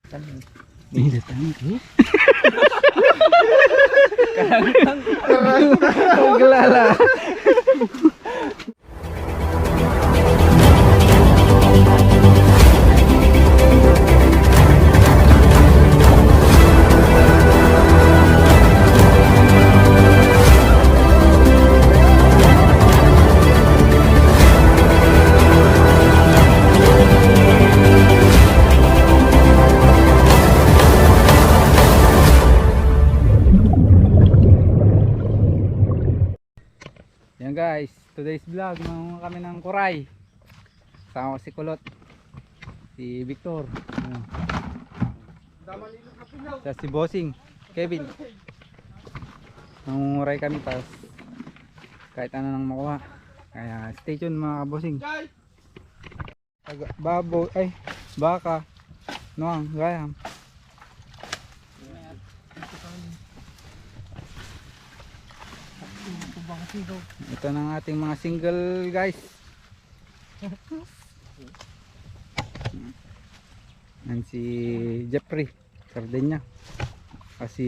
Ini datang. Gelala. Yan guys, today's vlog, mga kami ng Kuray. Kasama ko si Kulot, si Victor, sa si Bossing, Kevin. Nangunguray kami pas kahit ano nang makuha. Kaya stay tuned mga bossing. Babo, ay baka, noang, gayam. Ito ng ating mga single guys. Yan si Jeffrey Cardenia, si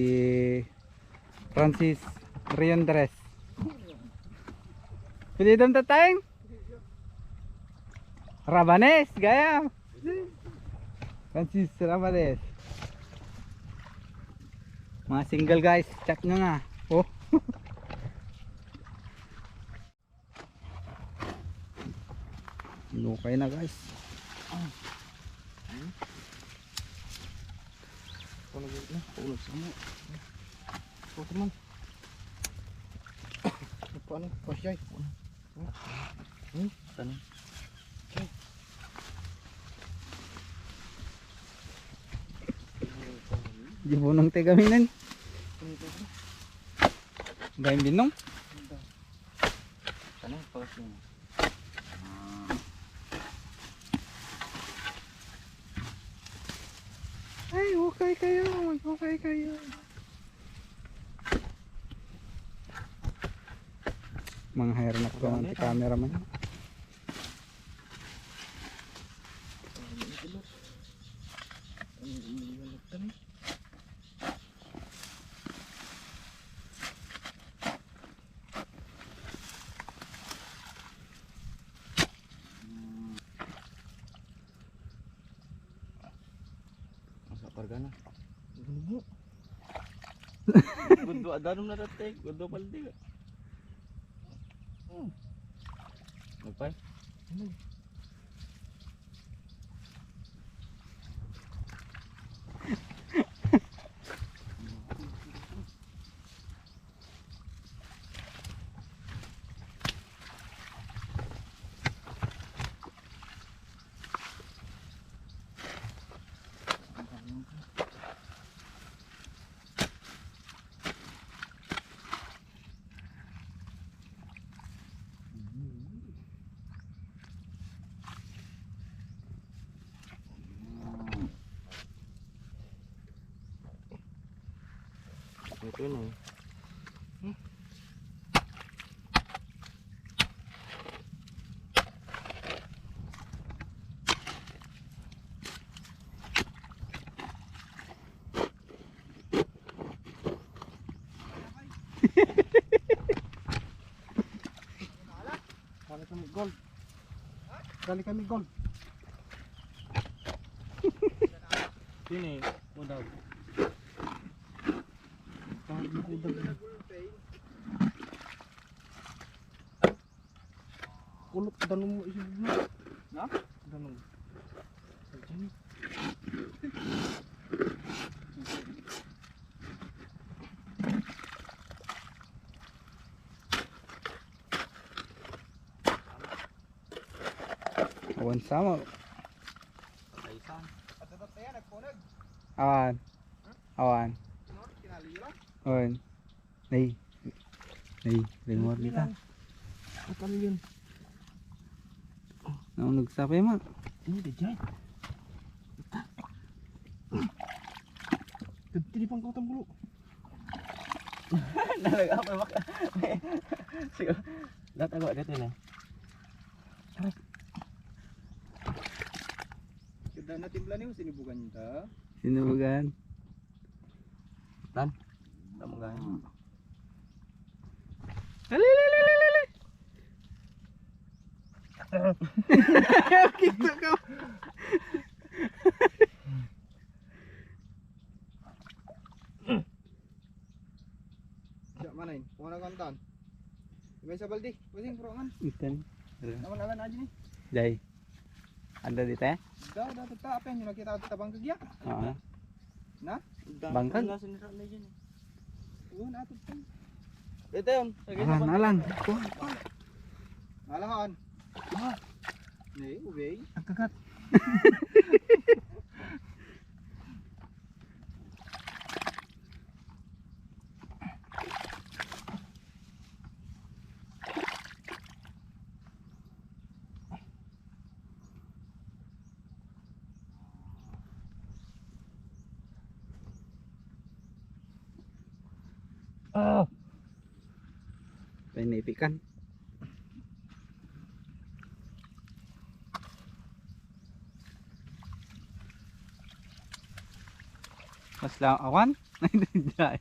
Francis Riondres. Pilidom tatayang Rabanes gaya. Francis Rabanes. Mga single guys, chat nyo nga. Oh. Lukay na guys. Ulog sa mo. So teman. Paano? Pasyay. Tanong. Di bunong tegaminan. Gayong binong. Tanong pasyay. Ay, okay kayo, okay kayo. Mga hairnap ko ang cameraman. Pargana. Gundo. Gundo adanum na dati, gundo paldi. Magpay. Ito na. Kali kami gold. Kali kami gold. Sini, mudah. Kulot danong mo isi mo. Na? Danong. Sini. Awan sama. Kaisan. At dapat tayo nagpunag. Awan. Awan. Awan. Nay. Nay, limor kita. Apa yun? Nang nagsapay ma. Ini dejay. Tadi pang kau tambulu. Nalag apa mak? Sige. Dat agak dito na. Aray. Kada na timpla niyo sinibugan ta. Sinubugan. Tama gaya. Alililililili. Kita ka. Siya manain. Kung ano kantan. Ibay sa baldi. Pusing purongan. Ikan. Naman alam aja nih. Jai. Ada di teh? Dah tetap apa yang kita tabang kerja. Oo. Nah, Bangkag. uun atot kan. Ito yun. Alan. Alahan. Nih, ubay. Ang kagat. Pinipikan. Mas lang awan? Nandiyan.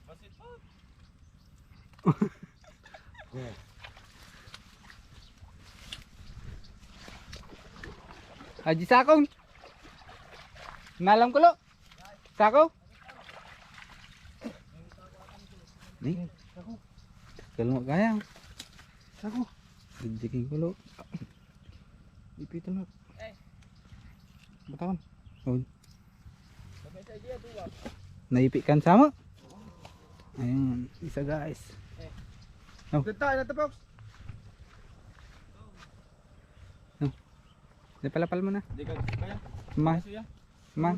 Basit pa. Haji sakong. Nalam ko lo. Sako. Nih. Kalau mau kaya. Sako. Dijikin ko lo. Ipito na. Batawan. Oh. Sampai sa dia tuwa. Naipikan sama. Ayun, isa guys. Detak na tapos. Napalapal mo na. Di ka kaya. Ma, Suya. ma.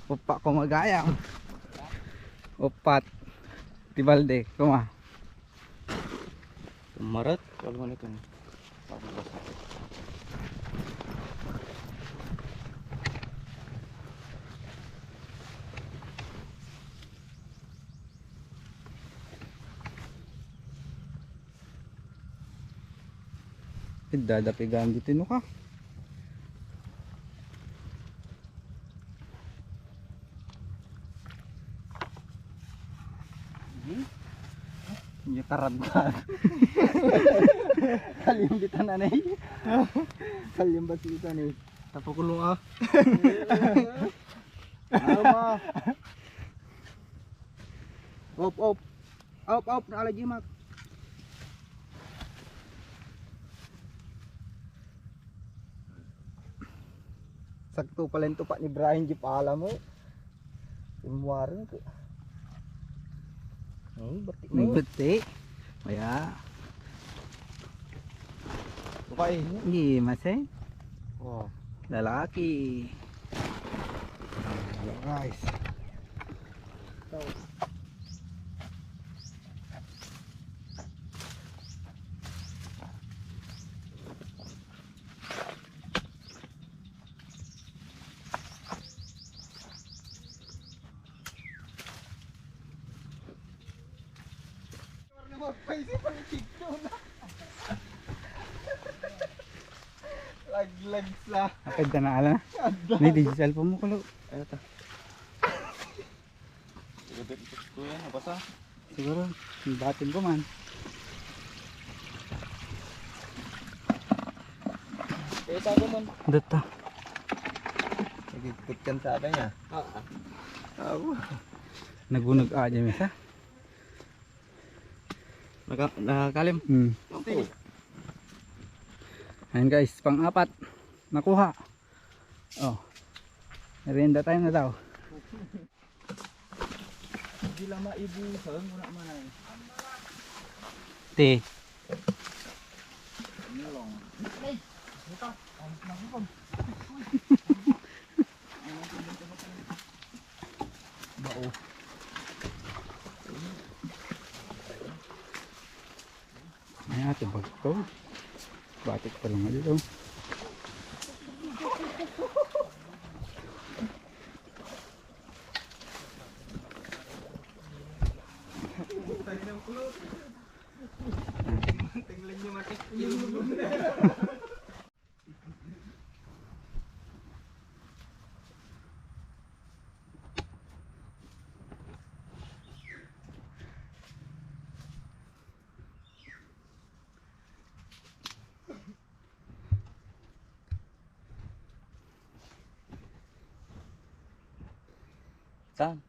Upa ko magayang. Upat. Tibalde, kuma. Maret kalau mana kan. Dadapigan dito no ka. Ini tarad ka. Kalim kita na nih. Kalim bat kita nih. Tapakulong ah. Alma. Op. Op na ala jimak. Sakto pala ito pak ni Brian di pala mo. Imuwarin ko. Berarti mo. Beti. Kaya. Bukay. Iya masih. Oh, Lalaki. guys. Lag lah. Apad ka na ala. May digital po mo kulo. Ayo ta. Gabit ko yan apa sa? Siguro. Batin ko man. Ito ko man. Data. Ikutkan sa apanya? Aku. Nagunog aja misa. Nakakalim. Tinggi. Ayan guys, pang-apat. Nakuha. Oh. Merienda time na daw. Hindi lang maibusan mo na man. Te. Bao. Ay ate bagto. Batik pa lang dito. Tingnan nyo matik. Saan?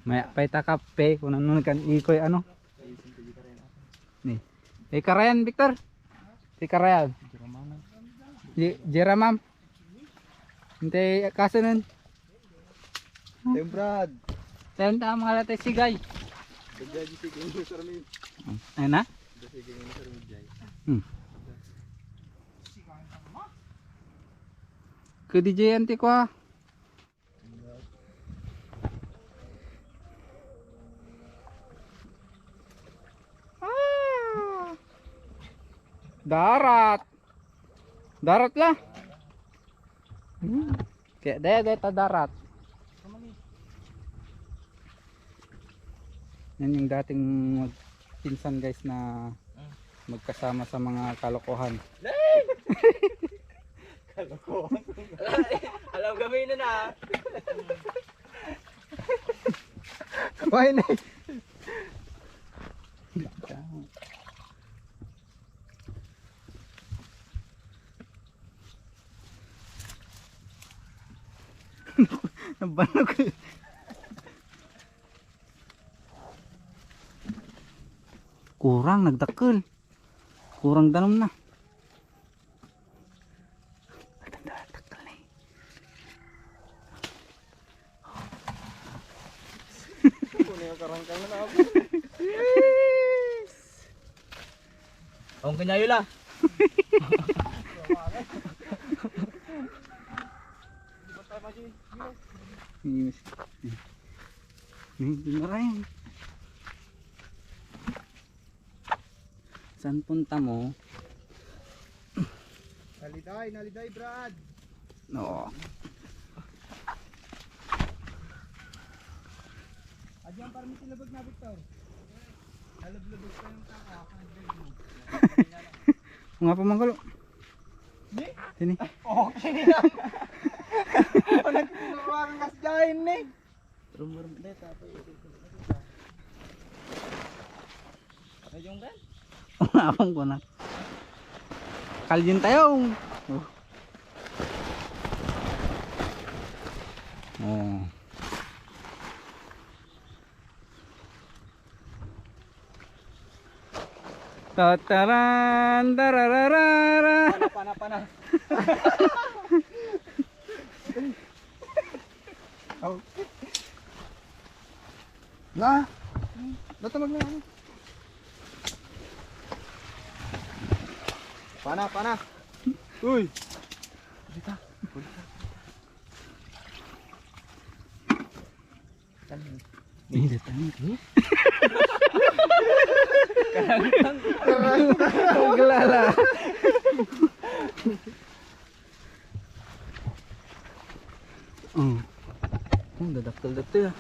Maya pa ita kape kung ano kan ikoy ano. Nih. Karayan Victor. Si Karayan. Jera ma'am. Hintay kaso nun. Yung Brad. Tayo ta mga latay sigay. Bagay sige yung sarmi. Ayun na. Sige yung sarmi jay. Ke DJ anti ko ah. Darat. Darat lah. Kayak daya ta darat. Yan yung dating pinsan guys na magkasama sa mga kalokohan. Alam gawin na na. Why na? Nabanog. Kurang nagdakkel. Kurang danom na. Dakkel na. Kunin yung karangkang na ako. Ang kanyayo la. Hindi na rin. Saan punta mo? Naliday Brad. Oo. Adyan para may silabag na Victor. Nalablabag pa yung taka. Nga pa mangkulo. Di? Sini. Okay lang. Nagtinawaran kasi dyan eh. Rumor deta pa yun. Ano yung ben? Apang ko na. Kalyin tayo. Oh. Tataran dararara. Pana. Okay. Na. Natamag na ako. Pana. Uy. Dita. Ini datang. Gelala. Dadakkel-dakkel.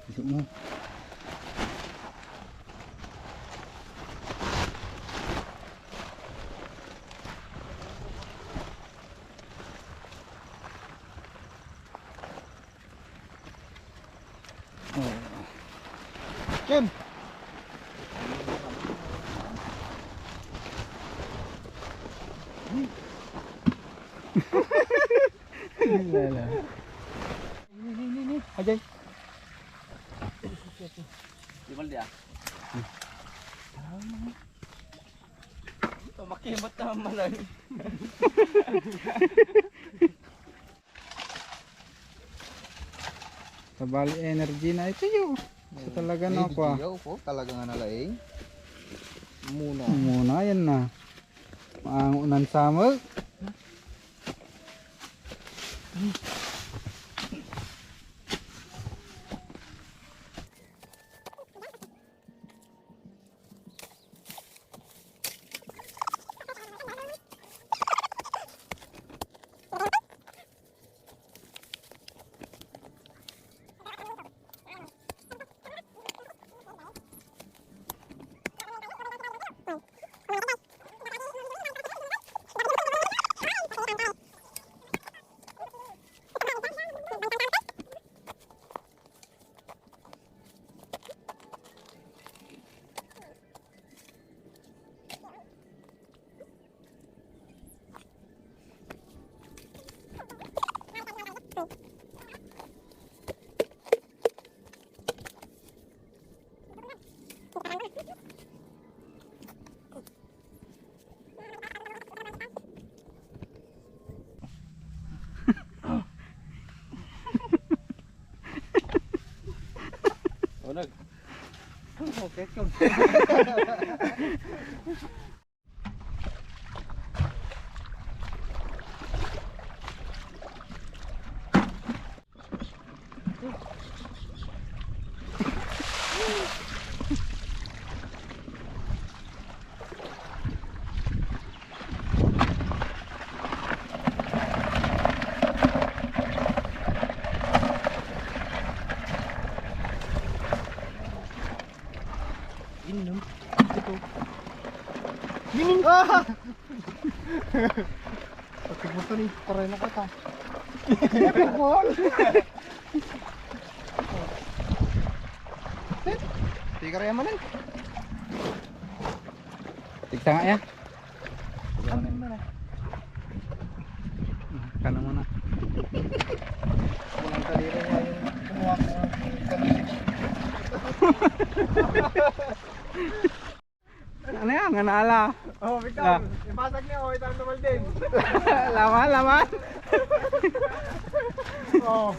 Isip mo. Kim. Gelala. Ini. Ajay. Di ba dia? Tumakimot naman lang. Kabali energy na ito yun. Ito talaga na ako ah. Yaw po, talaga nga nalaing. Muna yan na. Maangunan samag. Okay, yun. Inom. Ginin! Ah! Pagkik mo ito ni paray na kata. Pagkikon! Tiga rin manin. Tiksa nga ya. Amin mo na. Kana mo na. Walang kalira niya yung kumuha ko ng kanina. Ano yan? Nga naala. Oh, Victor! Ipasag niya, oh, itang tumal din. Laman, laman. Oh.